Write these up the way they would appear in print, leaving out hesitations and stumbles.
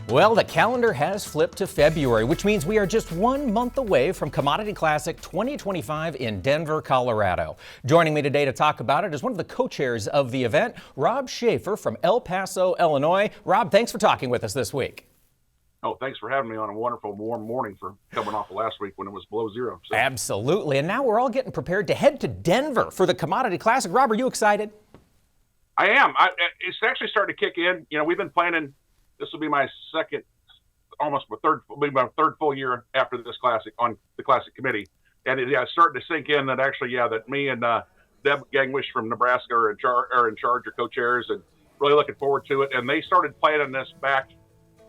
Well, the calendar has flipped to February, which means we are just 1 month away from Commodity Classic 2025 in Denver, Colorado. Joining me today to talk about it is one of the co-chairs of the event, Rob SHAFFER from El Paso, Illinois. Rob, thanks for talking with us this week. Oh, thanks for having me on a wonderful warm morning for coming off of last week when it was below zero. So. Absolutely. And now we're all getting prepared to head to Denver for the Commodity Classic. Rob, are you excited? I am. It's actually starting to kick in. You know, we've been planning. This will be my second, almost my third full year after this classic on the classic committee. And it's starting to sink in that actually, that me and Deb Gangwish from Nebraska are in charge or co-chairs, and really looking forward to it. And they started planning this back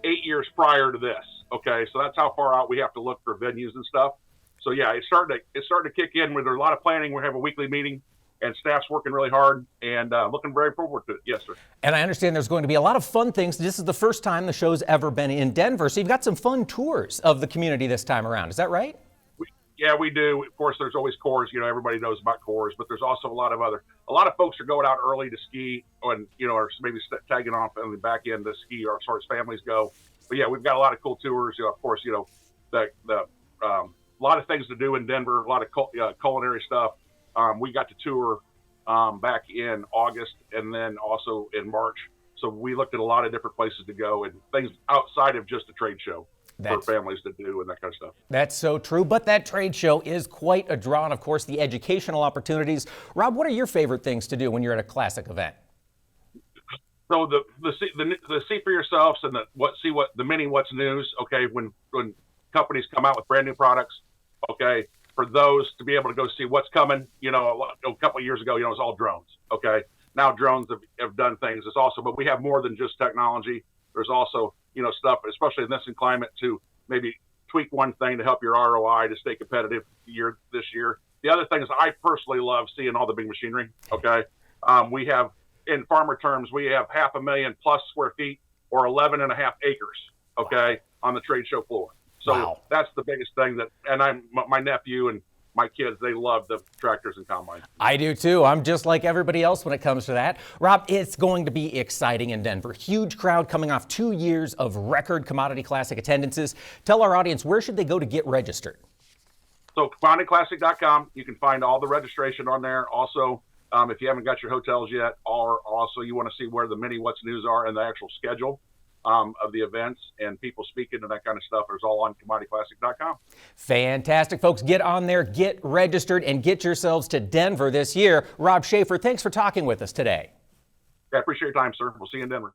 8 years prior to this. Okay, so that's how far out we have to look for venues and stuff. So it's starting to kick in where there's a lot of planning. We have a weekly meeting, and staff's working really hard and looking very forward to it. Yes, sir. And I understand there's going to be a lot of fun things. This is the first time the show's ever been in Denver, so you've got some fun tours of the community this time around. Is that right? We do. Of course, there's always cores. You know, everybody knows about cores, but there's also a lot of folks are going out early to ski, and or maybe tagging off on the back end to ski, or as far as families go. But we've got a lot of cool tours. Of course, the lot of things to do in Denver. A lot of culinary stuff. We got to tour back in August and then also in March. So we looked at a lot of different places to go and things outside of just a trade show for families to do and that kind of stuff. That's so true, but that trade show is quite a draw, and of course the educational opportunities. Rob, what are your favorite things to do when you're at a classic event? So the see for yourselves and the mini what's news. Okay, when companies come out with brand new products, okay, for those to be able to go see what's coming. A couple of years ago, it was all drones. Okay, now drones have done things. It's also, but we have more than just technology. There's also stuff, especially in this climate, to maybe tweak one thing to help your ROI to stay competitive this year. The other thing is I personally love seeing all the big machinery. Okay, we have, in farmer terms, we have 500,000 plus square feet or 11.5 acres. Okay, on the trade show floor. So wow. That's the biggest thing and my nephew and my kids, they love the tractors and combines. I do too. I'm just like everybody else when it comes to that. Rob, it's going to be exciting in Denver. Huge crowd coming off 2 years of record Commodity Classic attendances. Tell our audience, where should they go to get registered? So commodityclassic.com, you can find all the registration on there. Also, if you haven't got your hotels yet, or also you want to see where the mini what's news are and the actual schedule of the events and people speaking and that kind of stuff, is all on commodityclassic.com. Fantastic, folks. Get on there, get registered, and get yourselves to Denver this year. Rob SHAFFER, thanks for talking with us today. I appreciate your time, sir. We'll see you in Denver.